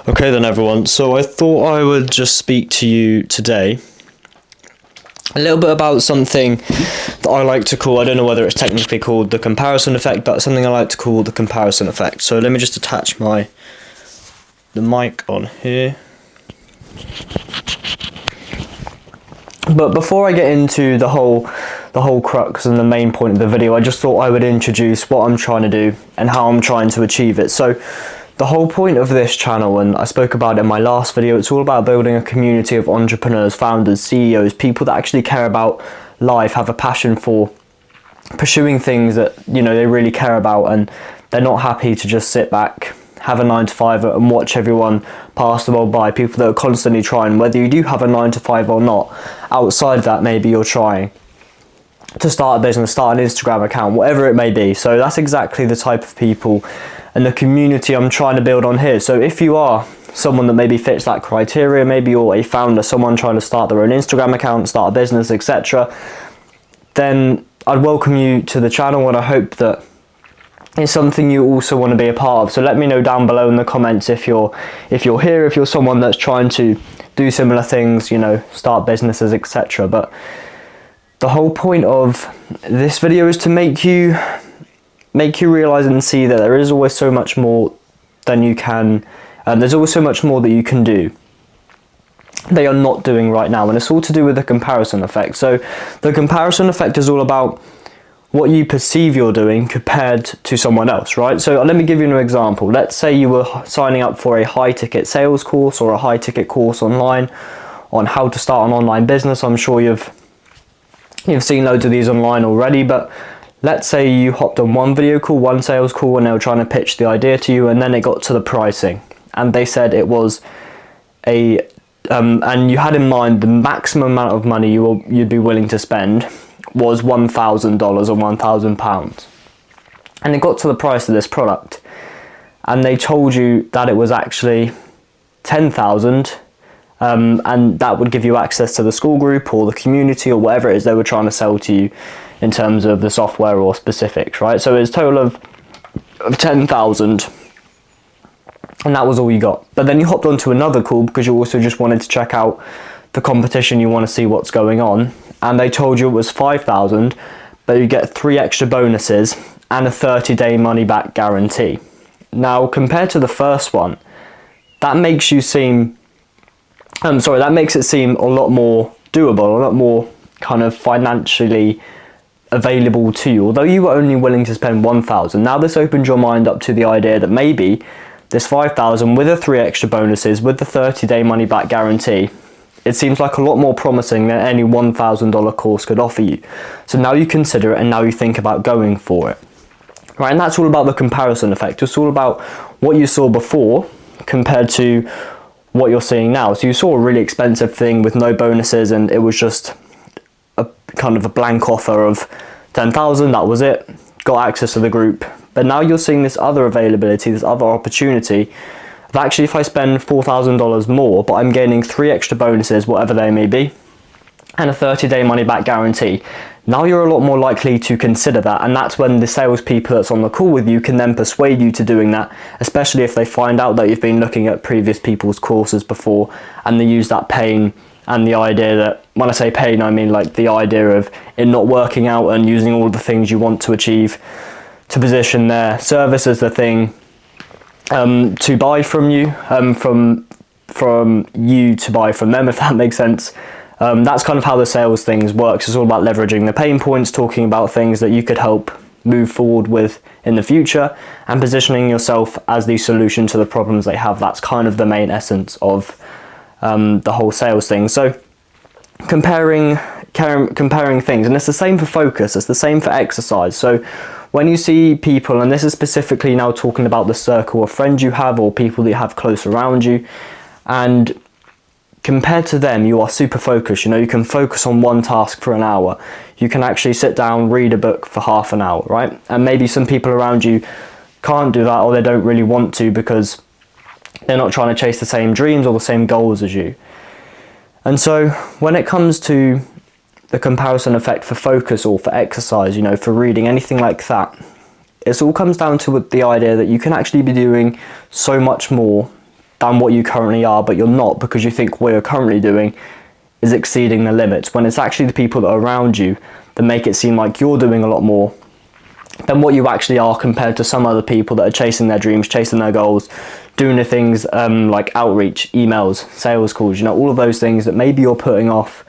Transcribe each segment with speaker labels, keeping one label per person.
Speaker 1: Okay then everyone, so I thought I would just speak to you today a little bit about something that I like to call, I don't know whether it's technically called the comparison effect, but something I like to call the comparison effect. So let me just attach the mic on here. But before I get into the whole crux and the main point of the video, I just thought I would introduce what I'm trying to do and how I'm trying to achieve it. So the whole point of this channel, and I spoke about it in my last video, it's all about building a community of entrepreneurs, founders, CEOs, people that actually care about life, have a passion for pursuing things that, they really care about, and they're not happy to just sit back, have a 9-to-5 and watch everyone pass the world by. People that are constantly trying, whether you do have a 9-to-5 or not, outside of that maybe you're trying to start a business, start an Instagram account, whatever it may be. So that's exactly the type of people and the community I'm trying to build on here. So if you are someone that maybe fits that criteria, maybe you're a founder, someone trying to start their own Instagram account, start a business, etc., then I'd welcome you to the channel, and I hope that it's something you also want to be a part of. So let me know down below in the comments if you're here, if you're someone that's trying to do similar things, start businesses, etc. But the whole point of this video is to make you realize and see that there is always so much more than you can, there's always so much more that you can do they are not doing right now, and it's all to do with the comparison effect. So the comparison effect is all about what you perceive you're doing compared to someone else, right? So let me give you an example. Let's say you were signing up for a high ticket sales course or a high ticket course online on how to start an online business. I'm sure you've seen loads of these online already, but let's say you hopped on one video call, one sales call, and they were trying to pitch the idea to you, and then it got to the pricing, and they said it was and you had in mind the maximum amount of money you'd be willing to spend was $1,000 or £1,000, and it got to the price of this product, and they told you that it was actually $10,000, and that would give you access to the school group or the community or whatever it is they were trying to sell to you in terms of the software or specifics, right? So it's a total of 10,000, and that was all you got. But then you hopped onto another call because you also just wanted to check out the competition, you want to see what's going on, and they told you it was 5,000, but you get 3 extra bonuses and a 30-day money-back guarantee. Now, compared to the first one, that makes it seem a lot more doable, a lot more kind of financially available to you, although you were only willing to spend 1,000. Now this opens your mind up to the idea that maybe this 5,000 with the 3 extra bonuses, with the 30-day money-back guarantee, it seems like a lot more promising than any $1,000 course could offer you. So now you consider it, and now you think about going for it, right? And that's all about the comparison effect. It's all about what you saw before compared to what you're seeing now. So you saw a really expensive thing with no bonuses, and it was just a kind of a blank offer of 10,000, that was it, got access to the group. But now you're seeing this other availability, this other opportunity of actually, if I spend $4,000 more, but I'm gaining 3 extra bonuses, whatever they may be, and a 30-day money-back guarantee, now you're a lot more likely to consider that, and that's when the salespeople that's on the call with you can then persuade you to doing that, especially if they find out that you've been looking at previous people's courses before, and they use that pain and the idea that, when I say pain, I mean like the idea of it not working out and using all the things you want to achieve to position their service as the thing to buy from you, from you to buy from them, if that makes sense. That's kind of how the sales things works. It's all about leveraging the pain points, talking about things that you could help move forward with in the future, and positioning yourself as the solution to the problems they have. That's kind of the main essence of the whole sales thing. So comparing things, and it's the same for focus, it's the same for exercise. So when you see people, and this is specifically now talking about the circle of friends you have or people that you have close around you, and compared to them, you are super focused. You can focus on one task for an hour. You can actually sit down, read a book for half an hour, right? And maybe some people around you can't do that, or they don't really want to because they're not trying to chase the same dreams or the same goals as you. And so when it comes to the comparison effect for focus or for exercise, for reading, anything like that, it all comes down to the idea that you can actually be doing so much more than what you currently are, but you're not, because you think what you're currently doing is exceeding the limits, when it's actually the people that are around you that make it seem like you're doing a lot more than what you actually are, compared to some other people that are chasing their dreams, chasing their goals, doing the things like outreach, emails, sales calls, you know, all of those things that maybe you're putting off,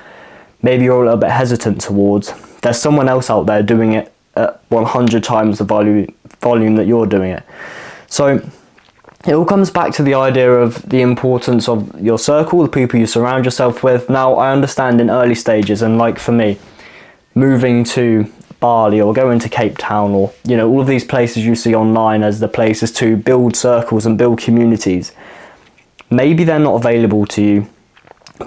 Speaker 1: maybe you're a little bit hesitant towards. There's someone else out there doing it at 100 times the volume that you're doing it. So it all comes back to the idea of the importance of your circle, the people you surround yourself with. Now, I understand in early stages, and like for me, moving to Bali or going to Cape Town, or, you know, all of these places you see online as the places to build circles and build communities, maybe they're not available to you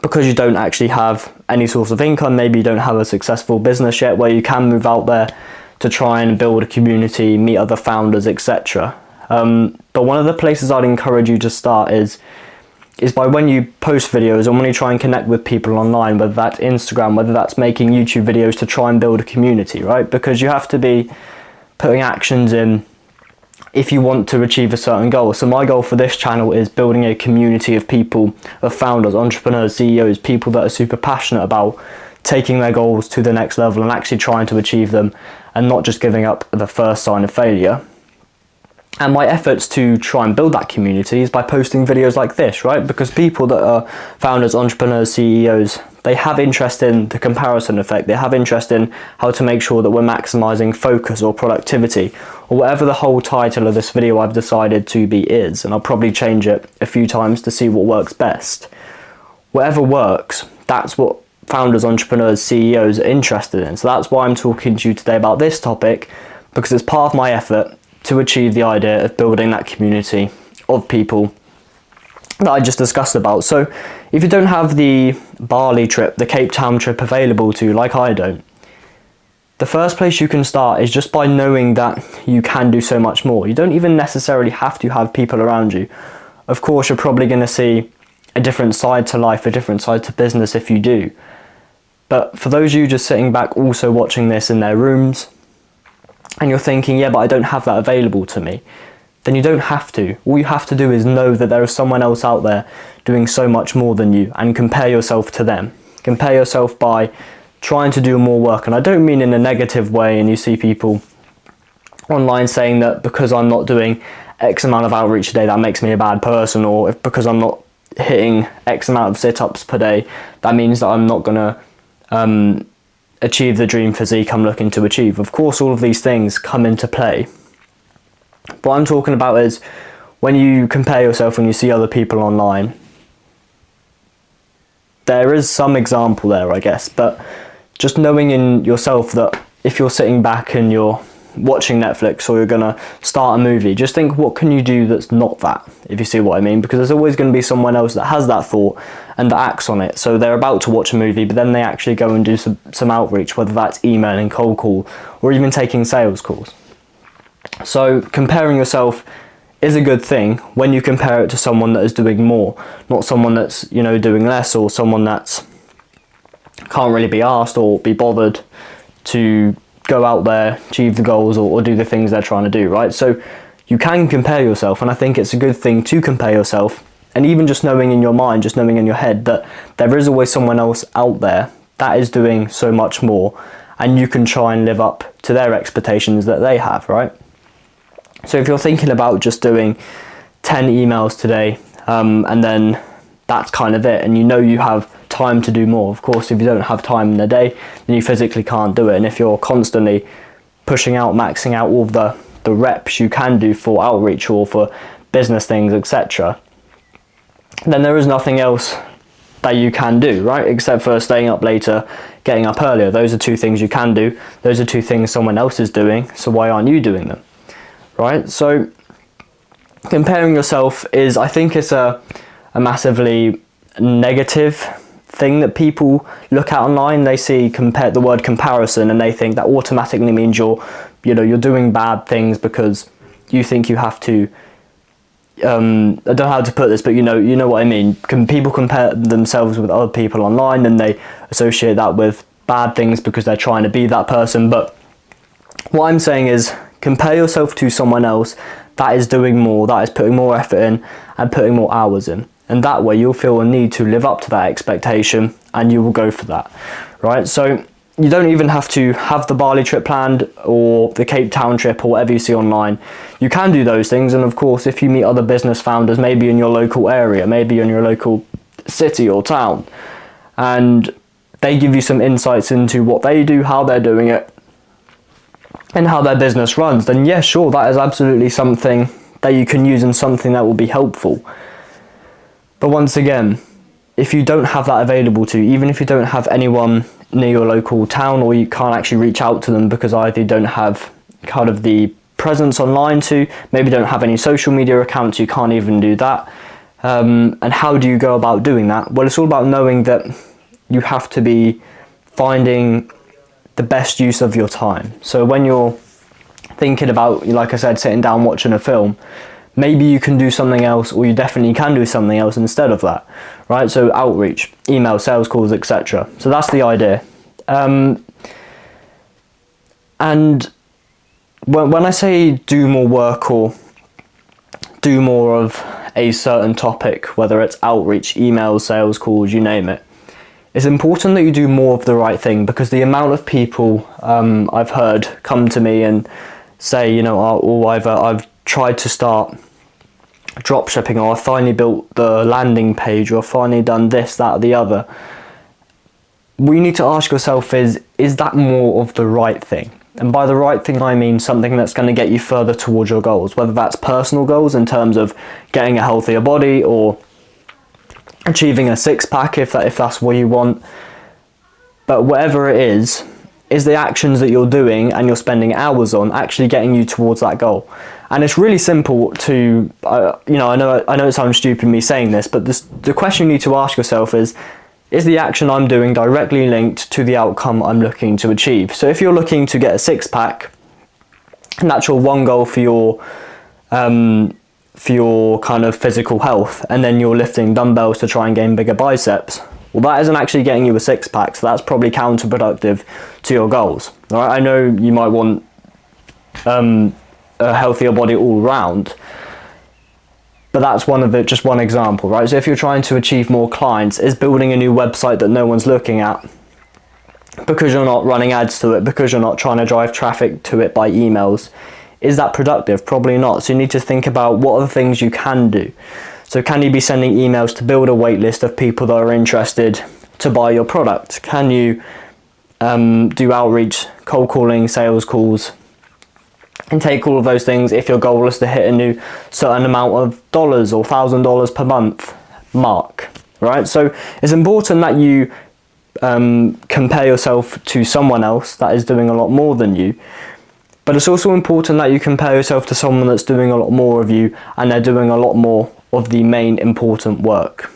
Speaker 1: because you don't actually have any source of income. Maybe you don't have a successful business yet where you can move out there to try and build a community, meet other founders, etc. But one of the places I'd encourage you to start is by when you post videos, and when you try and connect with people online, whether that's Instagram, whether that's making YouTube videos to try and build a community, right? Because you have to be putting actions in if you want to achieve a certain goal. So my goal for this channel is building a community of people, of founders, entrepreneurs, CEOs, people that are super passionate about taking their goals to the next level and actually trying to achieve them, and not just giving up at the first sign of failure. And my efforts to try and build that community is by posting videos like this, right? Because people that are founders, entrepreneurs, CEOs, they have interest in the comparison effect. They have interest in how to make sure that we're maximizing focus or productivity, or whatever the whole title of this video I've decided to be is. And I'll probably change it a few times to see what works best. Whatever works, that's what founders, entrepreneurs, CEOs are interested in. So that's why I'm talking to you today about this topic, because it's part of my effort to achieve the idea of building that community of people that I just discussed about. So if you don't have the Bali trip, the Cape Town trip available to you, like I don't, the first place you can start is just by knowing that you can do so much more. You don't even necessarily have to have people around you. Of course, you're probably going to see a different side to life, a different side to business if you do. But for those of you just sitting back also watching this in their rooms, and you're thinking, yeah, but I don't have that available to me, then you don't have to. All you have to do is know that there is someone else out there doing so much more than you, and compare yourself to them. Compare yourself by trying to do more work. And I don't mean in a negative way, and you see people online saying that because I'm not doing X amount of outreach a day, that makes me a bad person, or if because I'm not hitting X amount of sit-ups per day, that means that I'm not going to achieve the dream physique I'm looking to achieve. Of course, all of these things come into play. What I'm talking about is when you compare yourself, when you see other people online, there is some example there, I guess, but just knowing in yourself that if you're sitting back and you're watching Netflix, or you're gonna start a movie, just think, what can you do that's not that, if you see what I mean? Because there's always going to be someone else that has that thought and that acts on it. So they're about to watch a movie, but then they actually go and do some outreach, whether that's emailing, cold call, or even taking sales calls. So comparing yourself is a good thing when you compare it to someone that is doing more, not someone that's, you know, doing less, or someone that's can't really be asked or be bothered to go out there, achieve the goals, or do the things they're trying to do, right? So you can compare yourself, and I think it's a good thing to compare yourself. And even just knowing in your mind, just knowing in your head that there is always someone else out there that is doing so much more, and you can try and live up to their expectations that they have, right? So if you're thinking about just doing 10 emails today, and then that's kind of it, and you know you have time to do more. Of course, if you don't have time in the day, then you physically can't do it. And if you're constantly pushing out, maxing out all of the reps you can do for outreach or for business things, etc., then there is nothing else that you can do, right? Except for staying up later, getting up earlier. Those are two things you can do. Those are two things someone else is doing. So why aren't you doing them, right? So comparing yourself is, I think it's a massively negative thing that people look at online. They see the word comparison, and they think that automatically means you're doing bad things because you think you have to. I don't know how to put this, but you know what I mean. People compare themselves with other people online, and they associate that with bad things because they're trying to be that person. But what I'm saying is, compare yourself to someone else that is doing more, that is putting more effort in, and putting more hours in. And that way you'll feel a need to live up to that expectation and you will go for that, right? So you don't even have to have the Bali trip planned or the Cape Town trip or whatever you see online. You can do those things, and of course if you meet other business founders, maybe in your local area, maybe in your local city or town, and they give you some insights into what they do, how they're doing it, and how their business runs, then yeah, sure, that is absolutely something that you can use and something that will be helpful. But once again, if you don't have that available to you, even if you don't have anyone near your local town, or you can't actually reach out to them because either you don't have kind of the presence online to, maybe don't have any social media accounts, you can't even do that. And how do you go about doing that? Well, it's all about knowing that you have to be finding the best use of your time. So when you're thinking about, like I said, sitting down watching a film, maybe you can do something else, or you definitely can do something else instead of that, right? So outreach, email, sales calls, etc. So that's the idea. And when I say do more work or do more of a certain topic, whether it's outreach, emails, sales calls, you name it, it's important that you do more of the right thing, because the amount of people I've heard come to me and say, you know, oh, I've tried to start drop shipping, or I finally built the landing page, or I've finally done this, that, or the other. What you need to ask yourself is that more of the right thing? And by the right thing, I mean something that's going to get you further towards your goals, whether that's personal goals in terms of getting a healthier body, or achieving a six-pack if that's what you want. But whatever it is the actions that you're doing and you're spending hours on actually getting you towards that goal. And it's really simple to, I know it sounds stupid me saying this, but the question you need to ask yourself is the action I'm doing directly linked to the outcome I'm looking to achieve? So if you're looking to get a six-pack, and that's your one goal for your kind of physical health, and then you're lifting dumbbells to try and gain bigger biceps, well, that isn't actually getting you a six-pack, so that's probably counterproductive to your goals. All right? I know you might want a healthier body all round, but that's just one example, right? So if you're trying to achieve more clients, is building a new website that no one's looking at because you're not running ads to it, because you're not trying to drive traffic to it by emails, is that productive? Probably not. So you need to think about what are the things you can do. So can you be sending emails to build a wait list of people that are interested to buy your product? Can you do outreach, cold calling, sales calls, and take all of those things if your goal is to hit a new certain amount of dollars or $1,000 per month mark, right? So it's important that you compare yourself to someone else that is doing a lot more than you. But it's also important that you compare yourself to someone that's doing a lot more of you, and they're doing a lot more of the main important work.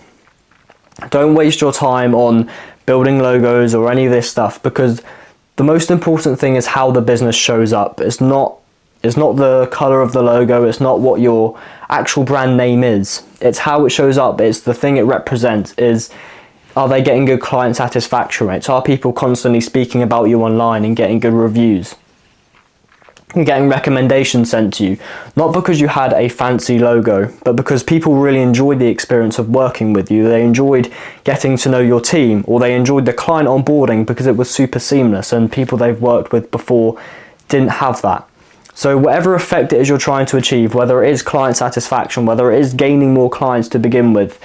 Speaker 1: Don't waste your time on building logos or any of this stuff, because the most important thing is how the business shows up. It's not the color of the logo, it's not what your actual brand name is. It's how it shows up, it's the thing it represents. Are they getting good client satisfaction rates? Are people constantly speaking about you online and getting good reviews? And getting recommendations sent to you, not because you had a fancy logo, but because people really enjoyed the experience of working with you. They enjoyed getting to know your team, or they enjoyed the client onboarding because it was super seamless and people they've worked with before didn't have that. So whatever effect it is you're trying to achieve, whether it is client satisfaction, whether it is gaining more clients to begin with,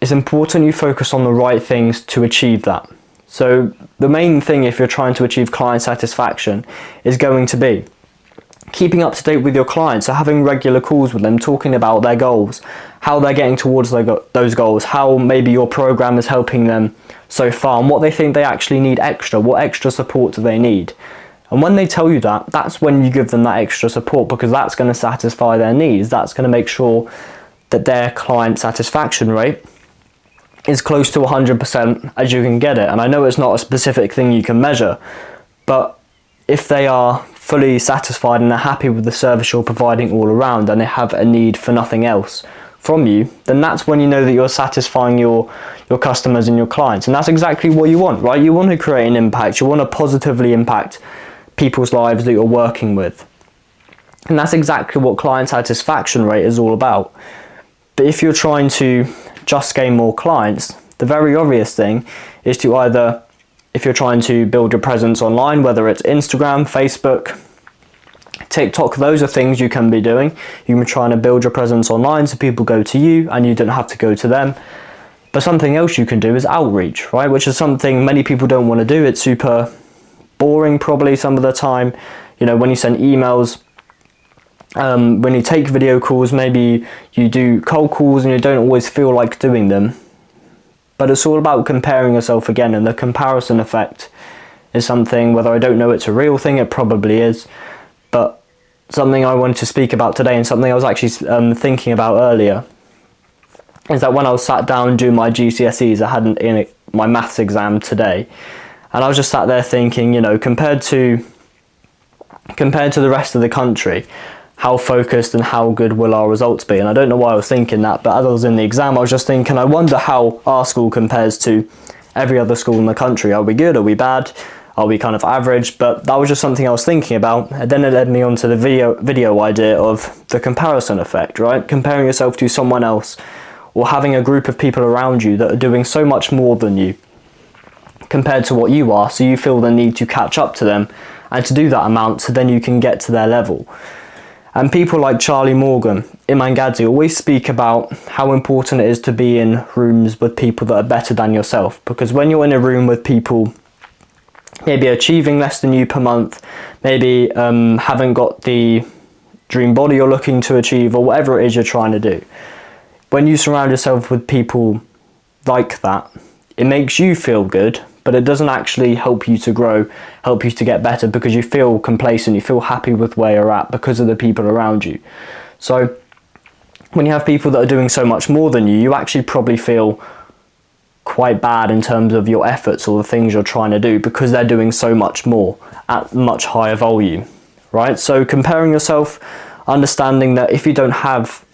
Speaker 1: it's important you focus on the right things to achieve that. So the main thing if you're trying to achieve client satisfaction is going to be keeping up to date with your clients, so having regular calls with them, talking about their goals, how they're getting towards those goals, how maybe your program is helping them so far, and what they think they actually need extra, what extra support do they need. And when they tell you that, that's when you give them that extra support, because that's going to satisfy their needs. That's going to make sure that their client satisfaction rate is close to 100% as you can get it. And I know it's not a specific thing you can measure, but if they are fully satisfied and they're happy with the service you're providing all around, and they have a need for nothing else from you, then that's when you know that you're satisfying your customers and your clients. And that's exactly what you want, right? You want to create an impact. You want to positively impact people's lives that you're working with. And that's exactly what client satisfaction rate is all about. But if you're trying to just gain more clients, the very obvious thing is to either, if you're trying to build your presence online, whether it's Instagram, Facebook, TikTok, those are things you can be doing. You can be trying to build your presence online so people go to you and you don't have to go to them. But something else you can do is outreach, right? Which is something many people don't want to do. It's super boring probably some of the time. You know, when you send emails, when you take video calls, maybe you do cold calls and you don't always feel like doing them. But it's all about comparing yourself again, and the comparison effect is something, whether I don't know it's a real thing, it probably is, but something I wanted to speak about today, and something I was actually thinking about earlier, is that when I was sat down doing my GCSEs, I had my maths exam today, and I was just sat there thinking, you know, compared to the rest of the country, how focused and how good will our results be? And I don't know why I was thinking that, but as I was in the exam, I was just thinking, I wonder how our school compares to every other school in the country. Are we good? Are we bad? Are we kind of average? But that was just something I was thinking about. And then it led me on to the video idea of the comparison effect, right? Comparing yourself to someone else, or having a group of people around you that are doing so much more than you compared to what you are, so you feel the need to catch up to them and to do that amount so then you can get to their level. And people like Charlie Morgan, Iman Gadzhi, always speak about how important it is to be in rooms with people that are better than yourself. Because when you're in a room with people maybe achieving less than you per month, maybe haven't got the dream body you're looking to achieve, or whatever it is you're trying to do, when you surround yourself with people like that, it makes you feel good, but it doesn't actually help you to grow, help you to get better, because you feel complacent, you feel happy with where you're at because of the people around you. So when you have people that are doing so much more than you, you actually probably feel quite bad in terms of your efforts or the things you're trying to do, because they're doing so much more at much higher volume, right? So comparing yourself, understanding that if you don't have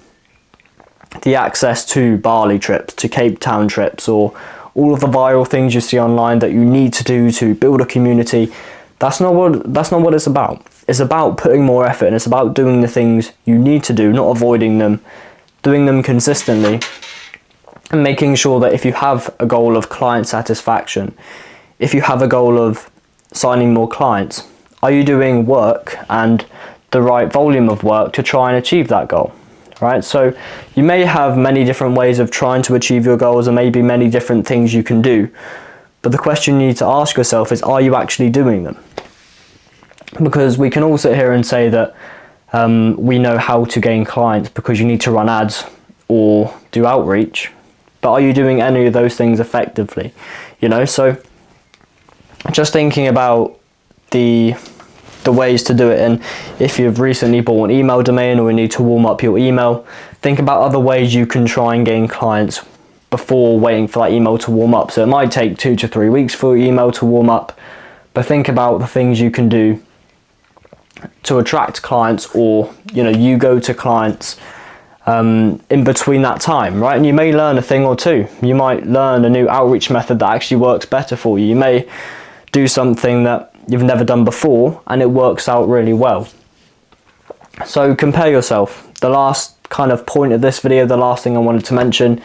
Speaker 1: the access to Bali trips, to Cape Town trips, or all of the viral things you see online that you need to do to build a community, that's not what it's about. It's about putting more effort, and it's about doing the things you need to do, not avoiding them, doing them consistently, and making sure that if you have a goal of client satisfaction, if you have a goal of signing more clients, are you doing work and the right volume of work to try and achieve that goal? Right, so you may have many different ways of trying to achieve your goals, and maybe many different things you can do, but the question you need to ask yourself is, are you actually doing them? Because we can all sit here and say that we know how to gain clients because you need to run ads or do outreach, but are you doing any of those things effectively? You know, so just thinking about the ways to do it, and if you've recently bought an email domain or you need to warm up your email, think about other ways you can try and gain clients before waiting for that email to warm up. So it might take 2 to 3 weeks for your email to warm up, but think about the things you can do to attract clients, or you know, you go to clients in between that time, right? And you may learn a thing or two. You might learn a new outreach method that actually works better for you. You may do something that you've never done before and it works out really well. So compare yourself. The last kind of point of this video, the last thing I wanted to mention,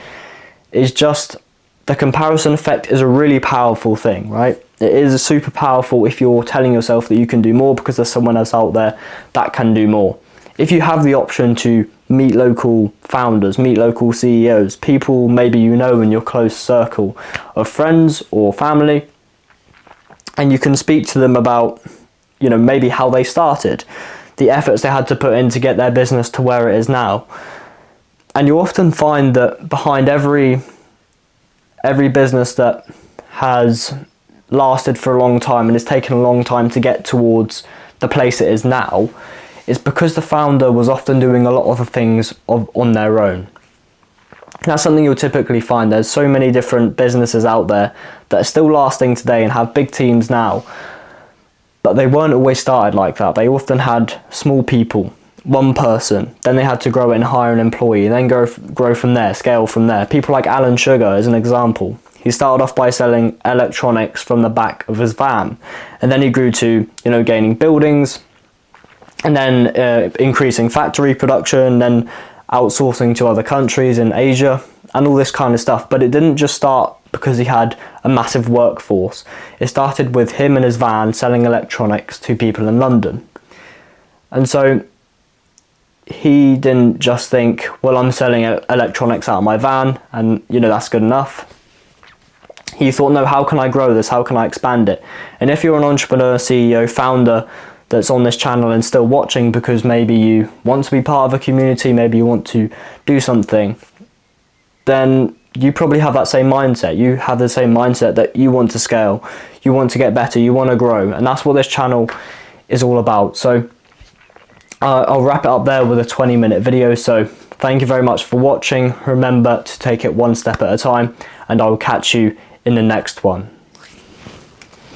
Speaker 1: is just the comparison effect is a really powerful thing, right? It is super powerful if you're telling yourself that you can do more because there's someone else out there that can do more. If you have the option to meet local founders, meet local CEOs, people maybe you know in your close circle of friends or family, and you can speak to them about, you know, maybe how they started, the efforts they had to put in to get their business to where it is now. And you often find that behind every business that has lasted for a long time and has taken a long time to get towards the place it is now, is because the founder was often doing a lot of the things on their own. That's something you'll typically find. There's so many different businesses out there that are still lasting today and have big teams now, but they weren't always started like that. They often had small people, one person, then they had to grow it and hire an employee, then grow from there, scale from there. People like Alan Sugar is an example. He started off by selling electronics from the back of his van, and then he grew to, you know, gaining buildings, and then increasing factory production, then outsourcing to other countries in Asia and all this kind of stuff. But it didn't just start because he had a massive workforce. It started with him and his van selling electronics to people in London. And so he didn't just think, well, I'm selling electronics out of my van and, you know, that's good enough. He thought, no, how can I grow this? How can I expand it? And if you're an entrepreneur, CEO, founder that's on this channel and still watching because maybe you want to be part of a community, maybe you want to do something, then you probably have that same mindset. You have the same mindset that you want to scale, you want to get better, you want to grow. And that's what this channel is all about. So I'll wrap it up there with a 20-minute video. So thank you very much for watching. Remember to take it one step at a time, and I will catch you in the next one.